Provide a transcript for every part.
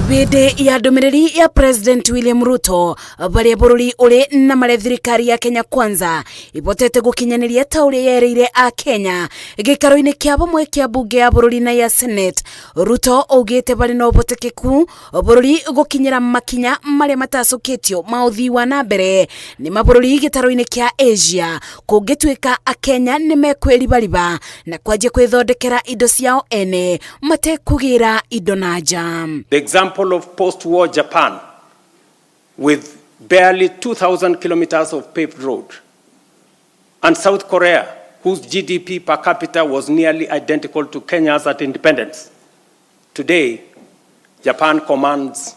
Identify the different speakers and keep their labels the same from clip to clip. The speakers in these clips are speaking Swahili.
Speaker 1: Bede ya domereri ya President William Ruto bari bururi uri na mare thirikari ya Kenya Kwanza ibotete gukinyaniria tauri yereire a Kenya gikaro-ini kia bamwe kia bunge ya bururi na ya Senate. Ruto ugite bari no botekeku bururi gukinyira makinya mare matacukitio mauthi wa na mbere ni mabururi gitaro-ini kia Asia kugitwika a Kenya ni mekwiribariba na kwaje kwithondekera indo ciao ene matekugira indo na jam.
Speaker 2: The example of post-war Japan, with barely 2,000 kilometers of paved road, and South Korea, whose GDP per capita was nearly identical to Kenya's at independence. Today, Japan commands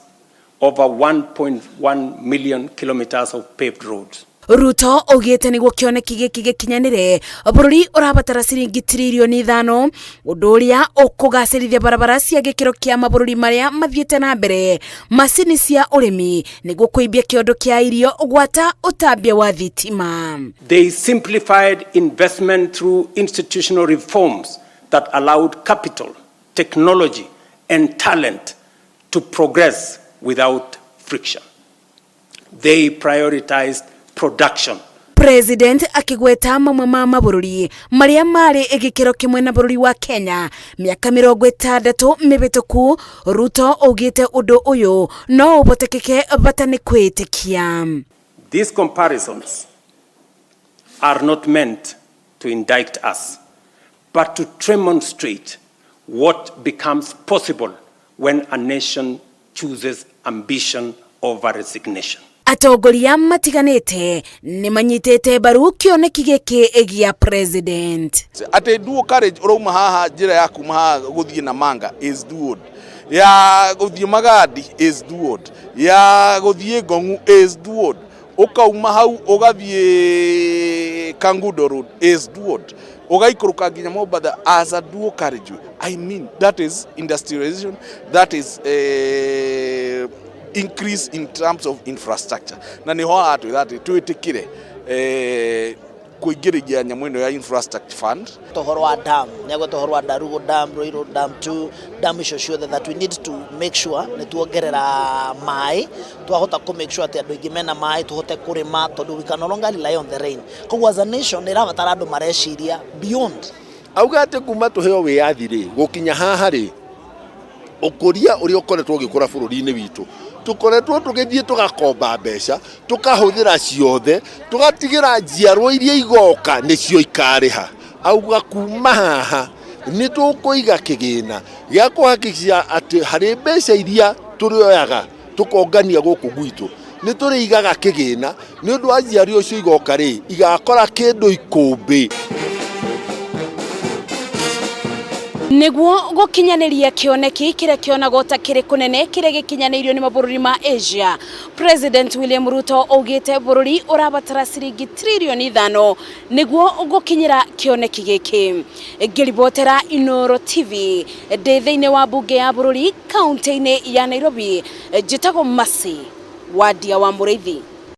Speaker 2: over 1.1 million kilometers of paved roads.
Speaker 1: Ruto ugite niguo Kioneki giki gikinyanire bururi urabatara ciringi trilioni 5 undu uria ukugacirithia barabara cia gikiro kia mabururi maria mathiete na mbere macini cia urimi niguo kuibia kiondo kia irio gwata utambia wa thitima.
Speaker 2: They simplified investment through institutional reforms that allowed capital, technology and talent to progress without friction. They prioritized production.
Speaker 1: President akigweta mamwe ma mabururi maria mari igikiro kimwe na bururi wa Kenya miaka 60 mibituku. Ruto ugite undu uyu no ubotekeke batani kwitikia.
Speaker 2: These comparisons are not meant to indict us, but to demonstrate what becomes possible when a nation chooses ambition over resignation.
Speaker 1: Atongoria matiganite ni manyitete baru Kioneki giki egia president.
Speaker 3: Ate duo courage uroma haha njira ya kuma haha guthie na manga is duod, ya guthie magadi is duod, ya guthie ngongu is duod, ukauma hau ugathie Kangundo road is duod, ugaikuruka nginya Mombasa as a duo courage. I mean, that is industrialization, that is increase in terms of infrastructure. Na ni hoa atu that tuitikire kuigirigia nyamwino ya infrastructure fund.
Speaker 4: Tohorwa dam, nyago tohorwa Darugo dam, Roiro dam 2, dam is sure that we need to make sure ne tuogerera mai, tuahota ku make sure that igimena mai tuhote kurima tondu we can no longer rely on the rain. Ko as a nation ni rabatara andu mareshiria beyond.
Speaker 5: Auga ate kuma tuheo wiathi ri gukinya haha ri ukuria uri ukoretwo gikura bururi-ini witu tukoretwo tugithie tugakomba mbeca tukahuthira ciothe tugatigira njiarwa iria igoka nicio ikariha. Auga kuma haha ni tukuiga kigina gia kuhakikisha ati hari mbeca iria turioyaga tukongania guku gwitu ni turiigaga kigina ni undu wa njiarwa ucio igoka ri igakora kindu ikumbi.
Speaker 1: Niguo gukinyaniria Kioneki kire kionagwo ta kiri kunene kire gikinyanirio ni mabururi ma Asia. President William Ruto ugite bururi urabatara ciringi trilioni 5 niguo gukinyira Kioneki giki. Ngiribotera Inoro TV ndithiine wa bunge ya bururi kaunti-ini ya Nairobi, njitagwo Masi Wadia wa Muriithi.